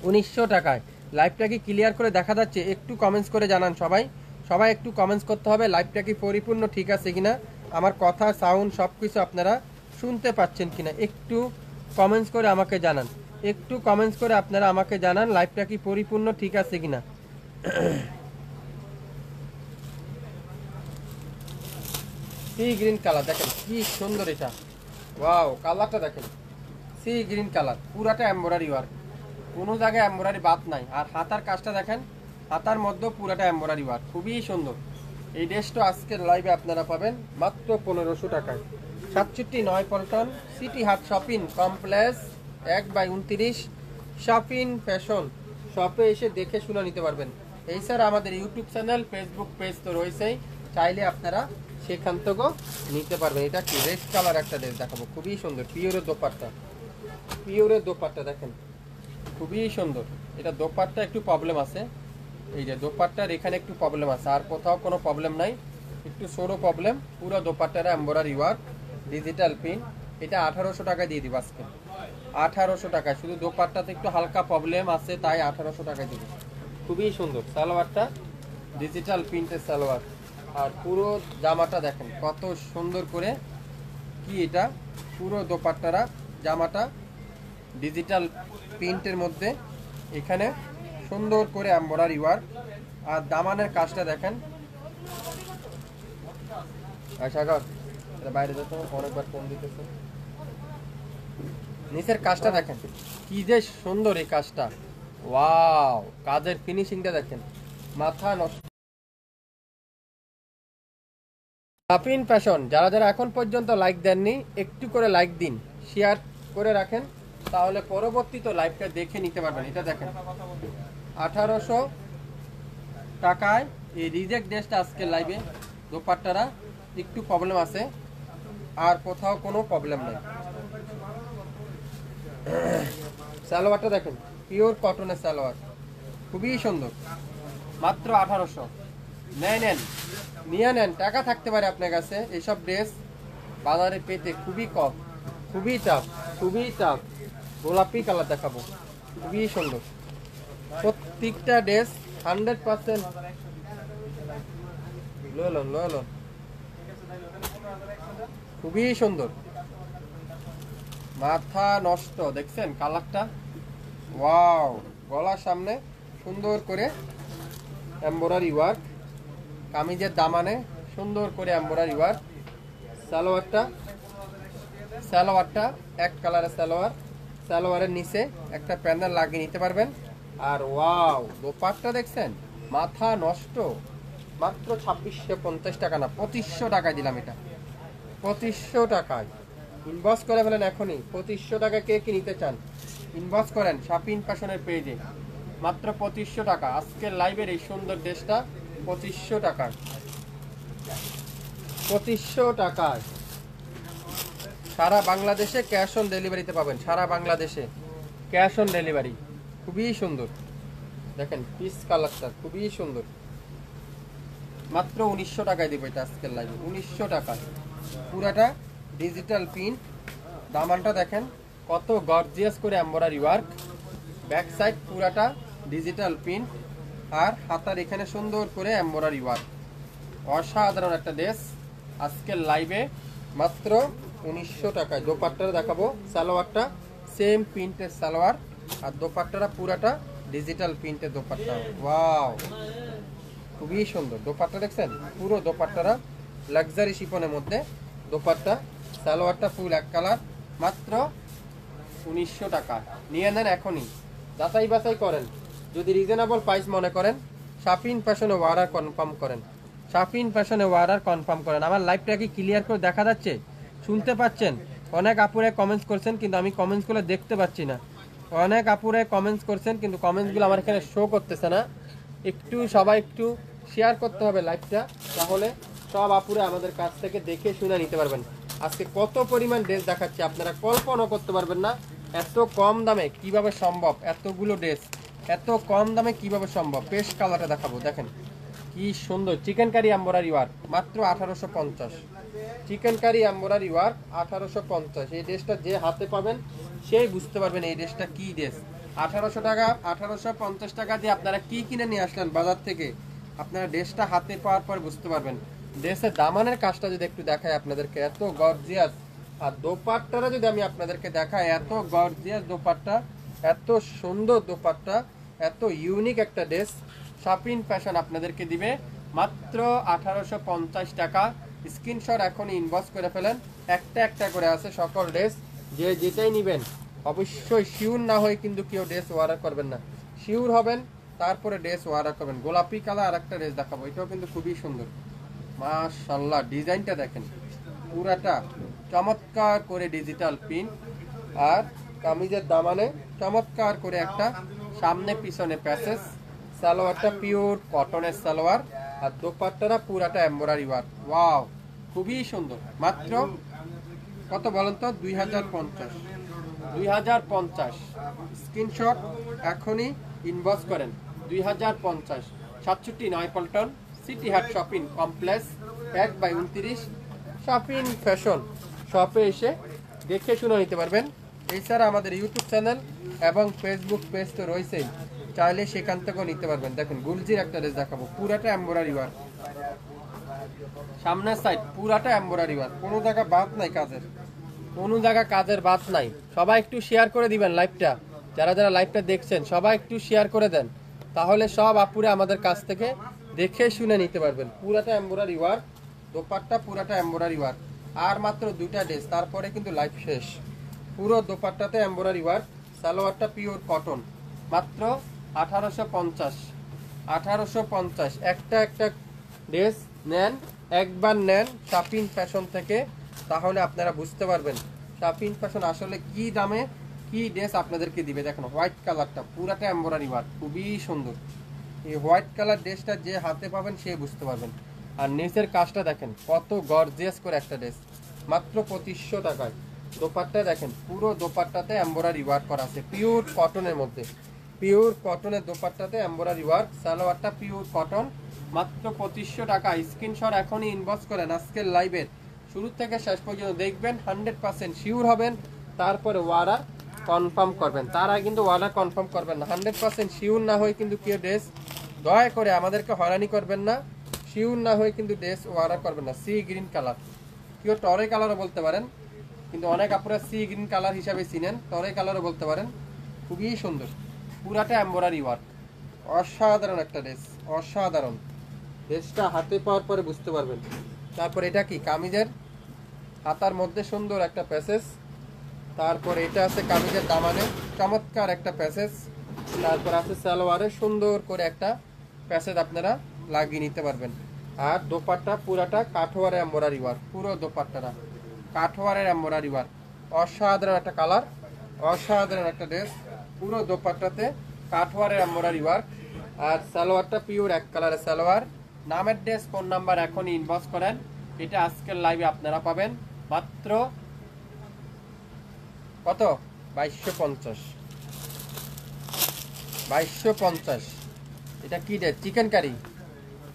1900 টাকায়। লাইভটা কি ক্লিয়ার করে দেখা যাচ্ছে? একটু কমেন্টস করে জানান সবাই, সবাই একটু কমেন্টস করতে হবে লাইভটা কি পরিপূর্ণ ঠিক আছে কিনা, আমার কথা সাউন্ড সব কিছু আপনারা শুনতে পাচ্ছেন কিনা। একটু কমেন্টস করে আমাকে জানান, একটু কমেন্টস করে আপনারা আমাকে জানান লাইভটা কি পরিপূর্ণ ঠিক আছে কিনা। সি গ্রিন কালার দেখেন কি সুন্দর এটা, ওয়াও, কালারটা দেখেন সি গ্রিন কালার, পুরাটা এমব্রয়ডারি ওয়ার্ক, কোনো জায়গায় এমব্রয়ডারি বাদ নাই। আর হাতার কাজটা দেখেন, হাতার মধ্যে পুরাটা এমব্রয়ডারি ওয়ার্ক, খুবই সুন্দর। এই ড্রেসটা আজকের লাইভে আপনারা পাবেন মাত্র 1500 টাকায়। 67 পল্টন, সিটি হাট শপিং কমপ্লেক্স, 1/29, শাপিন ফ্যাশন। শপে এসে দেখে শুনে নিতে পারবেন। এই স্যার আমাদের ইউটিউব চ্যানেল, ফেসবুক পেজ তো রয়েছেই, চাইলে আপনারা সেখান থেকেও নিতে পারবেন। এটা কি রেড কালার একটা ড্রেস দেখাবো, খুবই সুন্দর, পিওরের দোপাট্টা, পিওরের দোপাট্টা দেখেন খুবই সুন্দর। এটা দোপাট্টা একটু প্রবলেম আছে, এই যে দোপাট্টার এখানে একটু প্রবলেম আছে, আর কোথাও কোনো প্রবলেম নাই, একটু সরো প্রবলেম। পুরো দোপাট্টাটা এমব্রয়ডারি ওয়ার্ক, ডিজিটাল প্রিন্ট। এটা 1800 টাকায় দিয়ে দিব আজকে, 1800 টাকায়। শুধু দোপাট্টাতে একটু হালকা প্রবলেম আছে, তাই 1800 টাকায় দিব। খুবই সুন্দর সালোয়ারটা, ডিজিটাল প্রিন্টের সালোয়ার। আর পুরো জামাটা দেখেন কত সুন্দর করে, কি এটা পুরো দোপাট্টারা জামাটা ডিজিটাল প্রিন্টের মধ্যে, এখানে সুন্দর করে এমব্রয়ডারি ওয়ার্ক। আর দামানের কাজটা দেখেন, বাইরে যেত অনেকবার ফোন দিতেছে। নিচের কাজটা দেখেন কি যে সুন্দর এই কাজটা, ওয়াও! কাজের ফিনিশিংটা দেখেন, মাথা নষ্ট। শাপিন ফ্যাশন যারা যারা এখন পর্যন্ত লাইক দেননি, একটু করে লাইক দিন, শেয়ার করে রাখেন, তাহলে পরবর্তীতে লাইভটা দেখে নিতে পারবেন। এটা দেখেন 1800 টাকায় এই রিজেক্ট ড্রেসটা আজকে লাইভে। দোপাট্টারা একটু প্রবলেম আছে, আর কোথাও কোনো প্রবলেম নেই। সালোয়ারটা দেখেন, পিওর কটনের সালোয়ার, খুবই সুন্দর, মাত্র 1800। নেন, নিয়ে নেন, টাকা থাকতে পারে আপনার কাছে। এইসব ড্রেস বাজারে পেতে খুবই কম, খুবই টাফ। গোলাপি কালার দেখাবো, খুবই সুন্দর প্রত্যেকটা ড্রেস, 100%। লয়লন খুবই সুন্দর, মাথা নষ্ট। দেখছেন কালারটা, ওয়াও! গলার সামনে সুন্দর করে এমব্রয়ডারি ওয়ার্ক, কামিজের দামানে সুন্দর করে এমব্রয়ডারি ওয়ার্ক। সালোয়ারটা এক কালারের সালোয়ারের নিচে একটা প্যানেল লাগিয়ে নিতে পারবেন। আর ওয়াও, দোপাট্টা দেখছেন, মাথা নষ্ট। মাত্র 2650 টাকা না, 2500 টাকায় দিলাম এটা, 2500 টাকায়। ইনবক্স করে ফেলেন এখনই। 2500 টাকা কে কি নিতে চান ইনবক্স করেন শাপিন ফ্যাশনের পেজে। মাত্র 2500 টাকা আজকের লাইভের এই সুন্দর ড্রেসটা, 2500 টাকায়। 2500 টাকায় সারা বাংলাদেশে ক্যাশ অন ডেলিভারিতে পাবেন, সারা বাংলাদেশে ক্যাশ অন ডেলিভারি। খুবই সুন্দর দেখেন, পিস কালারটা খুবই সুন্দর। মাত্র 1900 টাকায় দিব এটা আজকের লাইভে, 1900 টাকায়। পুরাটা ডিজিটাল প্রিন্ট, দামানটা দেখেন কত গর্জিয়াস করে এমব্রয়ডারি ওয়ার্ক, ব্যাক সাইড পুরাটা ডিজিটাল প্রিন্ট, আর হাতার এখানে সুন্দর করে এমব্রয়ডারি ওয়ার্ক। অসাধারণ একটা ড্রেস আজকের লাইভে, মাত্র 1900 টাকায়। দোপাট্টাটা দেখাবো, সালোয়ারটা সেম প্রিন্টের সালোয়ার, আর দোপাট্টাটা পুরাটা ডিজিটাল প্রিন্টের দোপাট্টা। ওয়াও, খুবই সুন্দর দোপাট্টা দেখছেন, পুরো দোপাট্টারা লাক্সারি শিফনের মধ্যে দোপাট্টা। সালোয়ারটা ফুল এক কালার, মাত্র 1900 টাকা। নিয়ে নেন এখনই, যাচাই বাছাই করেন। যদি রিজনেবল প্রাইস মনে করেন, শাপিন ফ্যাশনে অর্ডার কনফার্ম করেন, শাপিন ফ্যাশনে অর্ডার কনফার্ম করেন। আমার লাইভটা কি ক্লিয়ার করে দেখা যাচ্ছে, শুনতে পাচ্ছেন? অনেক আপুরে কমেন্টস করছেন, কিন্তু আমি কমেন্টসগুলো দেখতে পাচ্ছি না। অনেক আপুরে কমেন্টস করছেন, কিন্তু কমেন্টসগুলো আমার এখানে শো করতেছে না। সবাই একটু শেয়ার করতে হবে লাইভটা, তাহলে সব আপুরে আমাদের কাছ থেকে দেখে শুনে নিতে পারবেন। আজকে কত পরিমাণ ড্রেস দেখাচ্ছি, আপনারা কল্পনা করতে পারবেন না এত কম দামে কিভাবে সম্ভব। এতগুলো ড্রেস এত কম দামে কিভাবে সম্ভব। পেস্ট কালারটা দেখাবো, দেখেন কি সুন্দর চিকেন কারি এমব্রয়ডারি ওয়ার্ক, মাত্র 1850। Chikankari embroidery work 1850। এই ড্রেসটা যে হাতে পাবেন সেই বুঝতে পারবেন এই ড্রেসটা কি ড্রেস। 1800 টাকা, 1850 টাকা দিয়ে আপনারা কি কিনে নিয়ে আসলেন বাজার থেকে, আপনারা ড্রেসটা হাতে পাওয়ার পর বুঝতে পারবেন। ড্রেসের দামানের কাজটা যদি একটু দেখাই আপনাদেরকে, এত গর্জিয়াস। আর দোপাট্টাটা যদি আমি আপনাদেরকে দেখাই, এত গর্জিয়াস দোপাট্টা, এত সুন্দর দোপাট্টা, এত ইউনিক একটা ড্রেস। শাপিন ফ্যাশন আপনাদেরকে দিবে মাত্র 1850 টাকা। স্ক্রিনশট এখন ইনবক্স করে ফেলেন, একটা একটা করে আছে সকল ড্রেস। যে যেটাই নেবেন অবশ্যই শিওর না হয়ে কিন্তু কেউ ড্রেস অর্ডার করবেন না, শিওর হবেন তারপরে ড্রেস অর্ডার করবেন। গোলাপি কালার আর একটা ড্রেস দেখাবো, এটাও কিন্তু খুবই সুন্দর, মাশাআল্লাহ। ডিজাইনটা দেখেন, পুরাটা চমৎকার করে ডিজিটাল প্রিন্ট, আর কামিজের দামানে চমৎকার করে একটা সামনে পিছনে প্যাসেজ। সালোয়ারটা পিওর কটনের সালোয়ার, আর দোপাট্টাটা পুরাটা এমব্রয়ডারি ওয়ার্ক। ওয়াও, খুবই সুন্দর। মাত্র কত বলেন তো? 2050। 2050 স্ক্রিনশট এখনই ইনবক্স করেন। 2050, 67 নয়পল্টন, সিটি হাট শপিং কমপ্লেক্স, 1/29 শাপিন ফ্যাশন শপে এসে দেখে শুনে নিতে পারবেন। এছাড়া আমাদের ইউটিউব চ্যানেল এবং ফেসবুক পেজ তো রয়েছেই, চাইলে সেখান থেকেও নিতে পারবেন। দেখেন গুলজির একটা ড্রেস দেখাবো, পুরাটা এমব্রয়ডারি ওয়ার্ক, সামনের সাইড পুরাটা এমব্রয়ডারি ওয়ার্ক, কোনো জায়গা বাদ নাই কাজের। কোনো জায়গা কাজের বাদ নাই। সবাই একটু শেয়ার করে দিবেন লাইভটা, যারা যারা লাইভটা দেখছেন সবাই একটু শেয়ার করে দেন, তাহলে সব আপুরে আমাদের কাছ থেকে দেখে শুনে নিতে পারবেন। পুরাটা এমব্রয়ডারি ওয়ার্ক, দোপাট্টা পুরাটা এমব্রয়ডারি ওয়ার্ক। আর মাত্র 2টা ড্রেস, তারপরে কিন্তু লাইভ শেষ। পুরো দোপাট্টাতে এমব্রয়ডারি ওয়ার্ক, সালোয়ারটা পিওর কটন, মাত্র 1850। 1850 একটা একটা ড্রেস নেন, একবার নেন শাপিন ফ্যাশন থেকে, তাহলে আপনারা বুঝতে পারবেন শাপিন ফ্যাশন আসলে কি দামে কি ড্রেস আপনাদেরকে দিবে। দেখেন হোয়াইট কালারটা পুরাটা এমব্রয়ডারি ওয়ার্ক, খুবই সুন্দর। এই হোয়াইট কালার ড্রেসটা যে হাতে পাবেন সে বুঝতে পারবেন। আর নিচের কাজটা দেখেন কত গর্জিয়াস করে একটা ড্রেস, মাত্র 2500 টাকায়। দোপাট্টা দেখেন, পুরো দোপাট্টাতে এমব্রয়ডারি ওয়ার্ক করা আছে পিওর কটনের মধ্যে, পিওর কটনের দোপাট্টাতে এমব্রয়ডারি ওয়ার্ক। সালোয়ারটা পিওর কটন, মাত্র 2500 টাকা। স্ক্রিনশট এখনই ইনবক্স করেন। আজকের লাইভের শুরু থেকে শেষ পর্যন্ত দেখবেন, 100% শিওর হবেন, তারপরে ওয়ার্ডার কনফার্ম করবেন। তার আগে কিন্তু ওয়ার্ডার কনফার্ম করবেন না। 100% শিওর না হয়ে কিন্তু কেউ ড্রেস দয়া করে আমাদেরকে হয়রানি করবেন না। শিওর না হয়ে কিন্তু ড্রেস ওয়ার্ডার করবেন না। সি গ্রিন কালার, কেউ টরে কালারও বলতে পারেন, কিন্তু অনেক আপনারা সি গ্রিন কালার হিসাবে চিনেন, টরে কালারও বলতে পারেন। খুবই সুন্দর, পুরাটা এমব্রয়ডারি ওয়ার্ক, অসাধারণ একটা ড্রেস, অসাধারণ। ড্রেসটা হাতে পাওয়ার পরে বুঝতে পারবেন। তারপর এটা কি কামিজের হাতার মধ্যে সুন্দর একটা প্যাসেজ, তারপর এটা আছে কামিজের দামানে চমৎকার একটা প্যাসেজ, তারপর আছে সালোয়ারে সুন্দর করে একটা প্যাসেজ আপনারা লাগিয়ে নিতে পারবেন। আর দোপাট্টা পুরাটা কাঠোয়ারের এমব্রয়ডারি ওয়ার্ক, পুরো দোপাট্টাটা কাঠোয়ারের এমব্রয়ডারি ওয়ার্ক, অসাধারণ একটা কালার, অসাধারণ একটা ড্রেস। পুরো দোপাট্টাতে কাঠওয়ারের এমব্রয়ডারি ওয়ার্ক। আর সালোয়ারটা পিওর এক কালারের সালোয়ার। নামের ড্রেস ফোন নাম্বার এখনই ইনবক্স করেন। এটা আজকের লাইভে আপনারা পাবেন মাত্র কত, 2250। 2250। এটা কি ড্রেস? চিকেন কারি।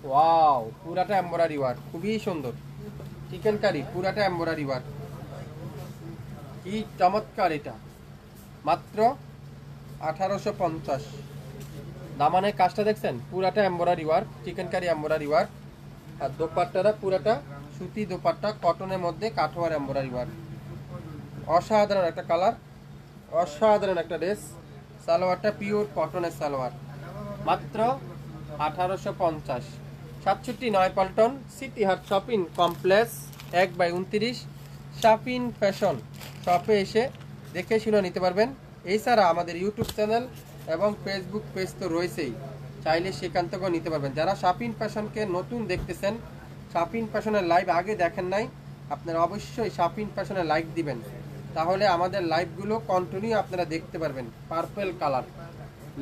ওয়াও, পুরাটা এমব্রয়ডারি ওয়ার্ক, খুবই সুন্দর। চিকেন কারি পুরাটা এমব্রয়ডারি ওয়ার্ক, কি চমৎকার। এটা মাত্র 1850। দামানের কাজটা দেখছেন, পুরাটা embroidery work, chikankari embroidery work. আর দোপাট্টাটা পুরাটা সুতি দোপাট্টা, কটনের মধ্যে কাঠোয়ার এমব্রয়ডারি ওয়ার্ক। অসাধারণ একটা কালার, অসাধারণ একটা ড্রেস। সালোয়ারটা পিওর কটনের সালোয়ার, মাত্র 1850। 67 নয়াপল্টন, সিটি হাট শপিং কমপ্লেক্স, 1/29 শাপিন ফ্যাশন শপে এসে দেখে শুনে নিতে পারবেন। এছাড়া আমাদের ইউটিউব চ্যানেল এবং ফেসবুক পেজ তো রয়েছেই, চাইলে সেখান থেকেও নিতে পারবেন। যারা শাপিন ফ্যাশনকে নতুন দেখতেছেন, শাপিন ফ্যাশনের লাইভ আগে দেখেন নাই, আপনারা অবশ্যই শাপিন ফ্যাশনের লাইক দিবেন, তাহলে আমাদের লাইভগুলো কন্টিনিউ আপনারা দেখতে পারবেন। পার্পল কালার,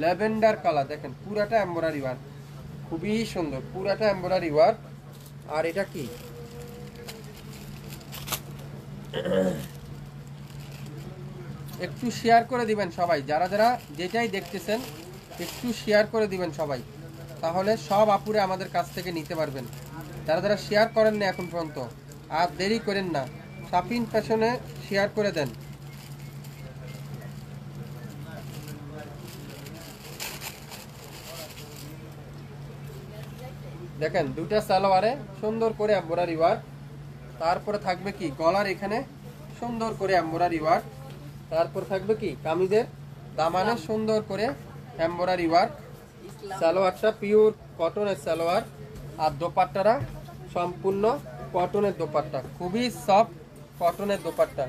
ল্যাভেন্ডার কালার, দেখেন পুরাটা এমব্রয়ডারি ওয়ার্ক, খুবই সুন্দর, পুরাটা এমব্রয়ডারি ওয়ার্ক। আর এটা কি, একটু শেয়ার করে দিবেন সবাই, যারা যারা যেটাই দেখতেছেন একটু শেয়ার করে দিবেন সবাই, তাহলে সব আপুরে আমাদের কাছ থেকে নিতে পারবেন। যারা যারা শেয়ার করেন না এখন পর্যন্ত, আর দেরি করেন না, শাপিন ফ্যাশনে শেয়ার করে দেন। দেখেন দুইটা সালোয়ারে সুন্দর করে এমব্রয়ডারি ওয়ার্ক, তারপরে থাকবে কি গলার এখানে সুন্দর করে এমব্রয়ডারি ওয়ার্ক, তারপর থাকবে কি কামিজের দামানে সুন্দর করে এমব্রয়ডারি ওয়ার্ক। সালোয়ারটা পিওর কটনের সালোয়ার, আর দোপাট্টারা সম্পূর্ণ কটনের দোপাট্টা, খুবই সফট কটনের দোপাট্টা।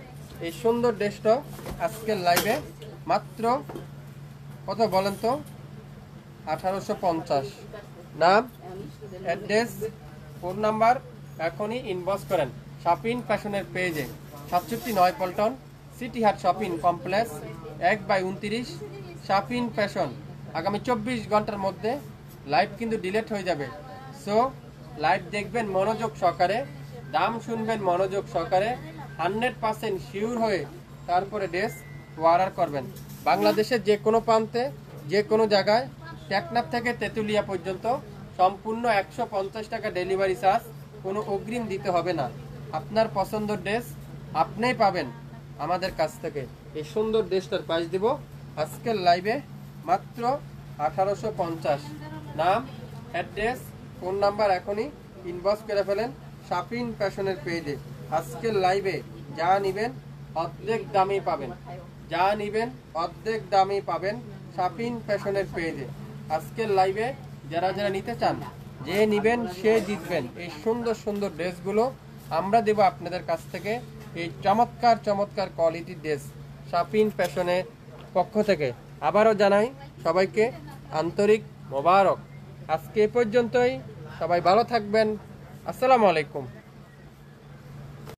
এই সুন্দর ড্রেসটা আজকের লাইভে মাত্র কত বলেন তো, 1850। নাম, অ্যাড্রেস, ফোন নাম্বার এখনই ইনবক্স করেন শাপিন ফ্যাশনের পেজে। 67 নয়াপল্টন, সিটি হাট শপিং কমপ্লেক্স, 1/29 শাপিন ফ্যাশন। আগামী 24 ঘন্টার মধ্যে লাইভ কিন্তু ডিলেট হয়ে যাবে, সো লাইভ দেখবেন মনোযোগ সহকারে, দাম শুনবেন মনোযোগ সহকারে, 100% শিওর হয়ে তারপরে ড্রেস অর্ডার করবেন। বাংলাদেশের যে কোনো প্রান্তে, যে কোনো জায়গায়, টেকনাফ থেকে তেঁতুলিয়া পর্যন্ত সম্পূর্ণ 150 টাকা ডেলিভারি চার্জ, কোনো অগ্রিম দিতে হবে না। আপনার পছন্দের ড্রেস আপনিই পাবেন আমাদের কাছ থেকে। এই সুন্দর ড্রেসটার প্রাইস দিব আজকের লাইভে মাত্র 1850। নাম, অ্যাড্রেস, ফোন নাম্বার এখনই ইনবক্স করে ফেলেন শাপিন ফ্যাশনের পেজে। আজকের লাইভে যা নেবেন অর্ধেক দামেই পাবেন। যা নিবেন অর্ধেক দামেই পাবেন শাপিন ফ্যাশনের পেজে। আজকের লাইভে যারা যারা নিতে চান, যে নিবেন সে জিতবেন। এই সুন্দর সুন্দর ড্রেসগুলো আমরা দেব আপনাদের কাছ থেকে। এই চমৎকার চমৎকার কোয়ালিটির ড্রেস শাপিন ফ্যাশনের পক্ষ থেকে আবারও জানাই সবাইকে আন্তরিক মোবারক। আজকে এ পর্যন্তই, সবাই ভালো থাকবেন। আসসালামু আলাইকুম।